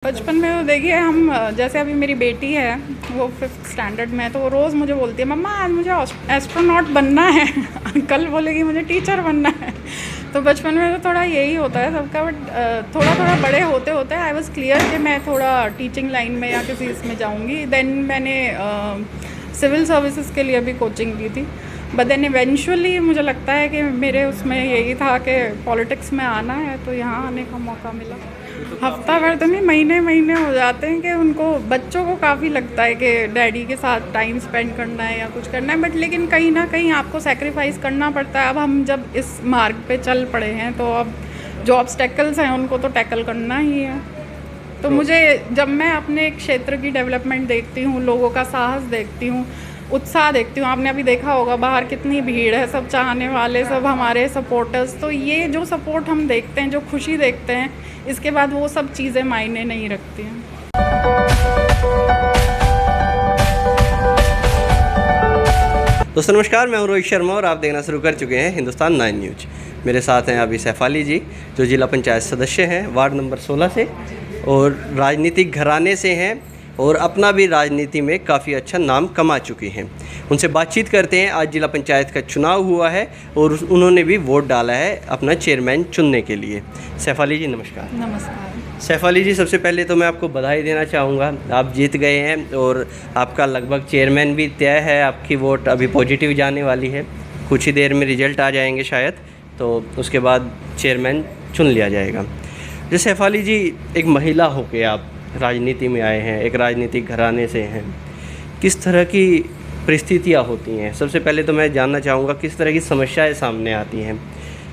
बचपन में तो देखिए हम जैसे अभी मेरी बेटी है वो 5th स्टैंडर्ड में है, तो वो रोज़ मुझे बोलती है मम्मा आज मुझे एस्ट्रोनॉट बनना है कल बोलेगी मुझे टीचर बनना है। तो बचपन में तो थोड़ा यही होता है सबका, बट थोड़ा थोड़ा बड़े होते होते आई वाज क्लियर कि मैं थोड़ा टीचिंग लाइन में या किसी इसमें जाऊंगी। देन मैंने सिविल सर्विसेज के लिए भी कोचिंग ली थी, बट देन इवेंचुअली मुझे लगता है कि मेरे उसमें यही था कि पॉलिटिक्स में आना है, तो यहाँ आने का मौका मिला। हफ्ता भर तो नहीं, महीने महीने हो जाते हैं कि उनको बच्चों को काफ़ी लगता है कि डैडी के साथ टाइम स्पेंड करना है या कुछ करना है, बट लेकिन कहीं ना कहीं आपको सेक्रीफाइस करना पड़ता है। अब हम जब इस मार्ग पे चल पड़े हैं तो अब जो ऑब्स्टेकल्स हैं उनको तो टैकल करना ही है। तो मुझे जब मैं अपने क्षेत्र की डेवलपमेंट देखती हूँ, लोगों का साहस देखती हूँ, उत्साह देखती हूँ, आपने अभी देखा होगा बाहर कितनी भीड़ है, सब चाहने वाले, सब हमारे सपोर्टर्स, तो ये जो सपोर्ट हम देखते हैं, जो खुशी देखते हैं, इसके बाद वो सब चीज़ें मायने नहीं रखती हैं। दोस्तों नमस्कार, मैं हूं रोहित शर्मा और आप देखना शुरू कर चुके हैं हिंदुस्तान 9 न्यूज। मेरे साथ हैं अभी सैफाली जी, जो जिला पंचायत सदस्य हैं वार्ड नंबर 16 से और राजनीतिक घराने से हैं और अपना भी राजनीति में काफ़ी अच्छा नाम कमा चुकी हैं। उनसे बातचीत करते हैं। आज जिला पंचायत का चुनाव हुआ है और उन्होंने भी वोट डाला है अपना चेयरमैन चुनने के लिए। सैफाली जी नमस्कार। नमस्कार। सैफाली जी, सबसे पहले तो मैं आपको बधाई देना चाहूँगा, आप जीत गए हैं और आपका लगभग चेयरमैन भी तय है। आपकी वोट अभी पॉजिटिव जाने वाली है, कुछ ही देर में रिजल्ट आ जाएंगे शायद, तो उसके बाद चेयरमैन चुन लिया जाएगा। जैसे सैफाली जी, एक महिला होकर आप राजनीति में आए हैं, एक राजनीतिक घराने से हैं, किस तरह की परिस्थितियाँ होती हैं? सबसे पहले तो मैं जानना चाहूँगा किस तरह की समस्याएं सामने आती हैं,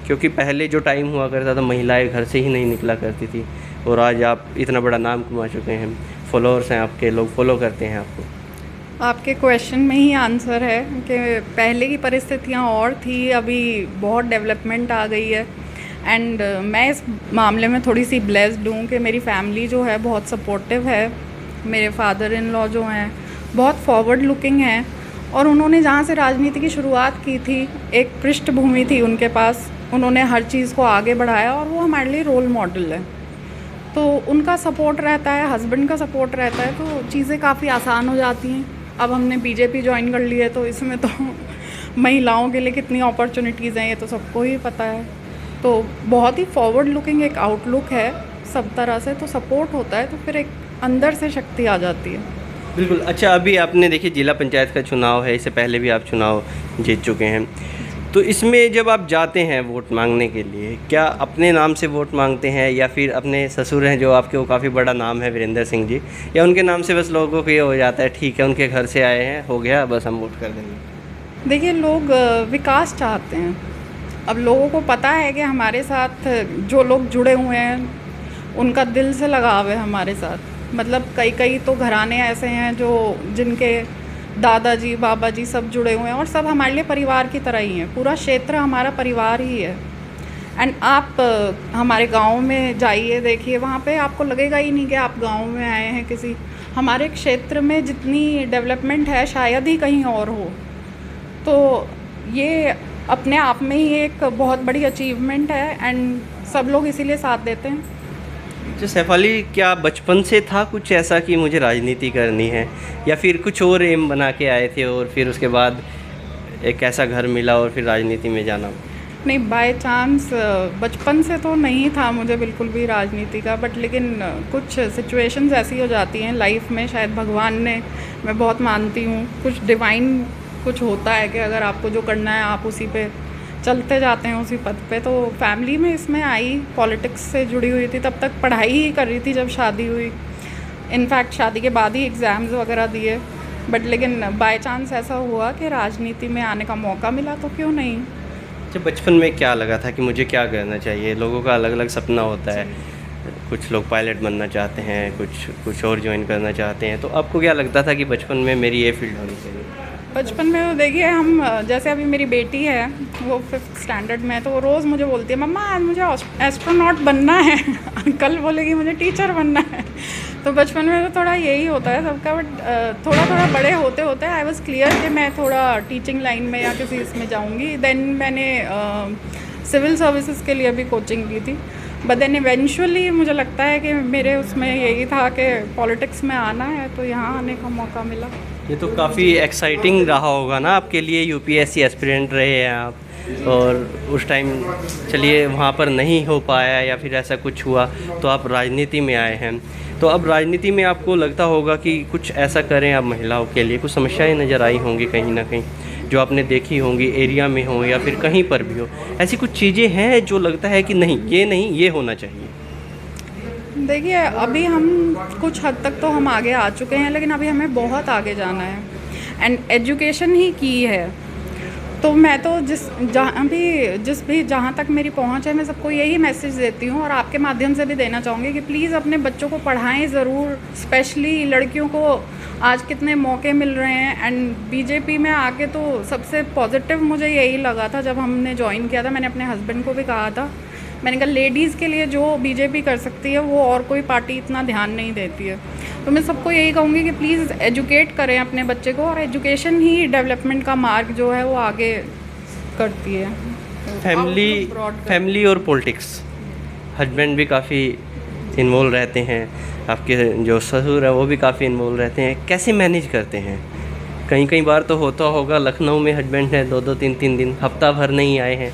क्योंकि पहले जो टाइम हुआ करता था महिलाएं घर से ही नहीं निकला करती थी और आज आप इतना बड़ा नाम कमा चुके हैं, फॉलोअर्स हैं आपके, लोग फॉलो करते हैं आपको। आपके क्वेश्चन में ही आंसर है कि पहले की परिस्थितियाँ और थी, अभी बहुत डेवलपमेंट आ गई है। एंड मैं इस मामले में थोड़ी सी ब्लेस्ड हूँ कि मेरी फैमिली जो है बहुत सपोर्टिव है। मेरे फादर इन लॉ जो हैं बहुत फॉरवर्ड लुकिंग हैं और उन्होंने जहाँ से राजनीति की शुरुआत की थी, एक पृष्ठभूमि थी उनके पास, उन्होंने हर चीज़ को आगे बढ़ाया और वो हमारे लिए रोल मॉडल है। तो उनका सपोर्ट रहता है, हस्बैंड का सपोर्ट रहता है, तो चीज़ें काफ़ी आसान हो जाती हैं। अब हमने बीजेपी ज्वाइन कर ली है, तो इसमें तो महिलाओं के लिए कितनी अपॉर्चुनिटीज़ हैं ये तो सबको ही पता है। तो बहुत ही फॉरवर्ड लुकिंग एक आउटलुक है सब तरह से, तो सपोर्ट होता है तो फिर एक अंदर से शक्ति आ जाती है। बिल्कुल। अच्छा, अभी आपने देखिए जिला पंचायत का चुनाव है, इससे पहले भी आप चुनाव जीत चुके हैं, तो इसमें जब आप जाते हैं वोट मांगने के लिए, क्या अपने नाम से वोट मांगते हैं या फिर अपने ससुर हैं जो आपके, वो काफ़ी बड़ा नाम है वीरेंद्र सिंह जी, या उनके नाम से बस लोगों को ये हो जाता है ठीक है उनके घर से आए हैं, हो गया, बस हम वोट कर देंगे? देखिए, लोग विकास चाहते हैं। अब लोगों को पता है कि हमारे साथ जो लोग जुड़े हुए हैं उनका दिल से लगाव है हमारे साथ। मतलब कई तो घराने ऐसे हैं जो जिनके दादाजी बाबा जी सब जुड़े हुए हैं और सब हमारे लिए परिवार की तरह ही हैं। पूरा क्षेत्र हमारा परिवार ही है। एंड आप हमारे गांव में जाइए, देखिए, वहाँ पे आपको लगेगा ही नहीं कि आप गांव में आए हैं किसी। हमारे क्षेत्र में जितनी डेवलपमेंट है शायद ही कहीं और हो। तो ये अपने आप में ही एक बहुत बड़ी अचीवमेंट है एंड सब लोग इसीलिए साथ देते हैं। तो सैफाली, क्या बचपन से था कुछ ऐसा कि मुझे राजनीति करनी है, या फिर कुछ और एम बना के आए थे और फिर उसके बाद एक ऐसा घर मिला और फिर राजनीति में जाना? नहीं, बाय चांस बचपन से तो नहीं था मुझे बिल्कुल भी राजनीति का, बट लेकिन कुछ सिचुएशंस ऐसी हो जाती हैं लाइफ में, शायद भगवान ने, मैं बहुत मानती हूँ, कुछ डिवाइन कुछ होता है कि अगर आपको जो करना है आप उसी पे चलते जाते हैं, उसी पथ पे। तो फैमिली में इसमें आई, पॉलिटिक्स से जुड़ी हुई थी, तब तक पढ़ाई ही कर रही थी जब शादी हुई। इनफैक्ट शादी के बाद ही एग्ज़ाम्स वगैरह दिए, बट लेकिन बाय चांस ऐसा हुआ कि राजनीति में आने का मौका मिला, तो क्यों नहीं। अच्छा, बचपन में क्या लगा था कि मुझे क्या करना चाहिए? लोगों का अलग अलग सपना होता है, कुछ लोग पायलट बनना चाहते हैं, कुछ और ज्वाइन करना चाहते हैं, तो आपको क्या लगता था कि बचपन में मेरी ये फील्ड होनी चाहिए? बचपन में तो देखिए हम जैसे अभी मेरी बेटी है वो 5th स्टैंडर्ड में है, तो वो रोज़ मुझे बोलती है मम्मा आज मुझे एस्ट्रोनॉट बनना है कल बोलेगी मुझे टीचर बनना है। तो बचपन में तो थोड़ा यही होता है सबका, बट थोड़ा थोड़ा बड़े होते होते आई वाज क्लियर कि मैं थोड़ा टीचिंग लाइन में या किसी इसमें जाऊंगी। देन मैंने सिविल सर्विसेज के लिए भी कोचिंग ली थी, बट देन इवेंचुअली मुझे लगता है कि मेरे उसमें यही था कि पॉलिटिक्स में आना है, तो यहाँ आने का मौका मिला। ये तो काफ़ी एक्साइटिंग रहा होगा ना आपके लिए, यूपीएससी एस्पिरेंट रहे हैं आप, और उस टाइम चलिए वहाँ पर नहीं हो पाया या फिर ऐसा कुछ हुआ तो आप राजनीति में आए हैं। तो अब राजनीति में आपको लगता होगा कि कुछ ऐसा करें आप महिलाओं के लिए, कुछ समस्याएं नज़र आई होंगी कहीं ना कहीं जो आपने देखी होंगी, एरिया में हो या फिर कहीं पर भी हो, ऐसी कुछ चीज़ें हैं जो लगता है कि नहीं ये होना चाहिए? देखिए, अभी हम कुछ हद तक तो हम आगे आ चुके हैं, लेकिन अभी हमें बहुत आगे जाना है एंड एजुकेशन ही की है। तो मैं तो जहाँ तक मेरी पहुँच है, मैं सबको यही मैसेज देती हूँ और आपके माध्यम से भी देना चाहूँगी कि प्लीज़ अपने बच्चों को पढ़ाएं ज़रूर, स्पेशली लड़कियों को आज कितने मौके मिल रहे हैं। एंड बीजेपी में आके तो सबसे पॉजिटिव मुझे यही लगा था जब हमने ज्वाइन किया था, मैंने अपने हस्बैंड को भी कहा था, मैंने कहा लेडीज़ के लिए जो बीजेपी कर सकती है वो और कोई पार्टी इतना ध्यान नहीं देती है। तो मैं सबको यही कहूँगी कि प्लीज़ एजुकेट करें अपने बच्चे को, और एजुकेशन ही डेवलपमेंट का मार्ग जो है वो आगे करती है। फैमिली और पॉलिटिक्स, हस्बैंड भी काफ़ी इन्वॉल्व रहते हैं, आपके जो ससुर है वो भी काफ़ी इन्वॉल्व रहते हैं, कैसे मैनेज करते हैं? कई बार तो होता होगा लखनऊ में हस्बैंड है 2-2 3-3 दिन, हफ्ता भर नहीं आए हैं।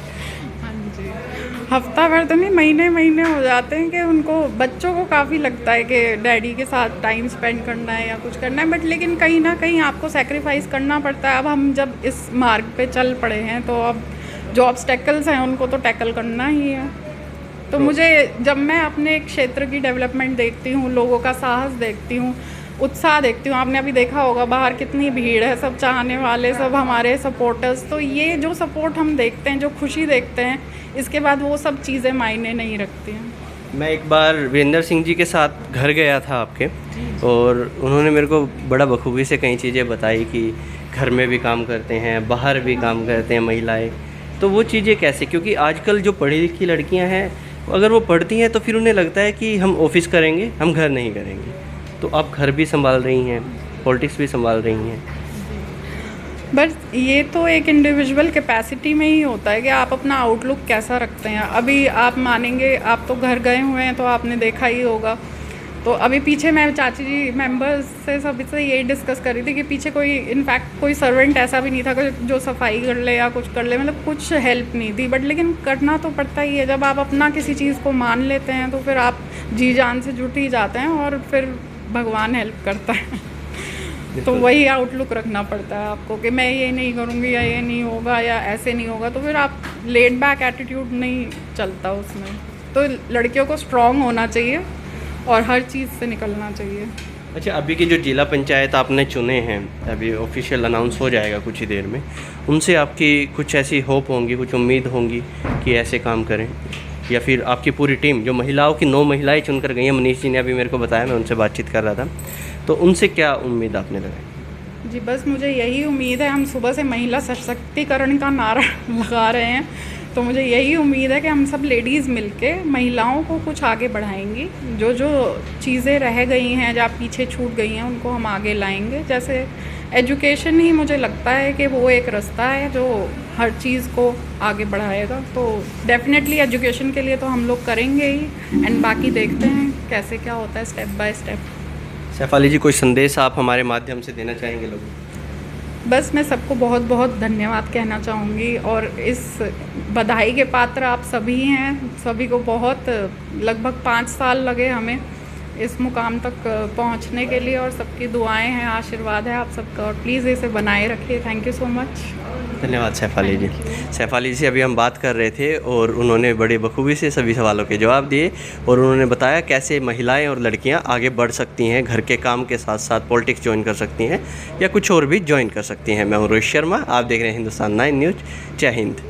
हफ्ता भर तो नहीं, महीने हो जाते हैं कि उनको, बच्चों को काफ़ी लगता है कि डैडी के साथ टाइम स्पेंड करना है या कुछ करना है, बट लेकिन कहीं ना कहीं आपको सेक्रीफाइस करना पड़ता है। अब हम जब इस मार्ग पे चल पड़े हैं तो अब जो ऑब्स्टेकल्स हैं उनको तो टैकल करना ही है। तो मुझे, जब मैं अपने क्षेत्र की डेवलपमेंट देखती हूँ, लोगों का साहस देखती हूँ, उत्साह देखती हूँ, आपने अभी देखा होगा बाहर कितनी भीड़ है, सब चाहने वाले, सब हमारे सपोर्टर्स, तो ये जो सपोर्ट हम देखते हैं, जो खुशी देखते हैं, इसके बाद वो सब चीज़ें मायने नहीं रखती हैं। मैं एक बार वीरेंद्र सिंह जी के साथ घर गया था आपके, और उन्होंने मेरे को बड़ा बखूबी से कई चीज़ें बताई कि घर में भी काम करते हैं, बाहर भी काम करते हैं महिलाएं। तो वो चीज़ें कैसे, क्योंकि आजकल जो पढ़ी लिखी लड़कियां हैं, अगर वो पढ़ती हैं तो फिर उन्हें लगता है कि हम ऑफिस करेंगे, हम घर नहीं करेंगे। तो आप घर भी संभाल रही हैं, पॉलिटिक्स भी संभाल रही हैं। बस ये तो एक इंडिविजुअल कैपेसिटी में ही होता है कि आप अपना आउटलुक कैसा रखते हैं। अभी आप मानेंगे, आप तो घर गए हुए हैं तो आपने देखा ही होगा। तो अभी पीछे मैं चाची जी मेंबर्स से सभी से यही डिस्कस कर रही थी कि पीछे कोई, इनफैक्ट कोई सर्वेंट ऐसा भी नहीं था जो सफाई कर ले या कुछ कर ले, मतलब कुछ हेल्प नहीं थी, बट लेकिन करना तो पड़ता ही है। जब आप अपना किसी चीज़ को मान लेते हैं तो फिर आप जी जान से जुट ही जाते हैं और फिर भगवान हेल्प करता है। तो वही आउटलुक रखना पड़ता है आपको कि मैं ये नहीं करूँगी या ये नहीं होगा या ऐसे नहीं होगा, तो फिर आप लेड बैक एटीट्यूड नहीं चलता उसमें। तो लड़कियों को स्ट्रॉन्ग होना चाहिए और हर चीज़ से निकलना चाहिए। अच्छा, अभी की जो जिला पंचायत आपने चुने हैं, अभी ऑफिशियल अनाउंस हो जाएगा कुछ ही देर में, उनसे आपकी कुछ ऐसी होप होंगी, कुछ उम्मीद होंगी कि ऐसे काम करें, या फिर आपकी पूरी टीम जो महिलाओं की 9 महिलाएं चुनकर गई हैं, मनीष जी ने अभी मेरे को बताया, मैं उनसे बातचीत कर रहा था, तो उनसे क्या उम्मीद आपने लगाई? जी बस मुझे यही उम्मीद है, हम सुबह से महिला सशक्तिकरण का नारा लगा रहे हैं, तो मुझे यही उम्मीद है कि हम सब लेडीज़ मिलके महिलाओं को कुछ आगे बढ़ाएंगी। जो चीज़ें रह गई हैं, जहाँ पीछे छूट गई हैं, उनको हम आगे लाएंगे। जैसे एजुकेशन ही मुझे लगता है कि वो एक रास्ता है जो हर चीज़ को आगे बढ़ाएगा। तो डेफिनेटली एजुकेशन के लिए तो हम लोग करेंगे ही, एंड बाकी देखते हैं कैसे क्या होता है स्टेप बाय स्टेप। शेफाली जी, कोई संदेश आप हमारे माध्यम से देना चाहेंगे लोगों? बस मैं सबको बहुत बहुत धन्यवाद कहना चाहूँगी, और इस बधाई के पात्र आप सभी हैं। सभी को बहुत, लगभग 5 साल लगे हमें इस मुकाम तक पहुंचने के लिए, और सबकी दुआएं हैं, आशीर्वाद है आप सबका, और प्लीज़ इसे बनाए रखिए। Thank you so much. धन्यवाद शेफाली जी। शेफाली जी से अभी हम बात कर रहे थे और उन्होंने बड़े बखूबी से सभी सवालों के जवाब दिए, और उन्होंने बताया कैसे महिलाएं और लड़कियां आगे बढ़ सकती हैं, घर के काम के साथ साथ पॉलिटिक्स ज्वाइन कर सकती हैं या कुछ और भी ज्वाइन कर सकती हैं। मैं हूं रोहित शर्मा, आप देख रहे हैं हिंदुस्तान 9 न्यूज़। जय हिंद।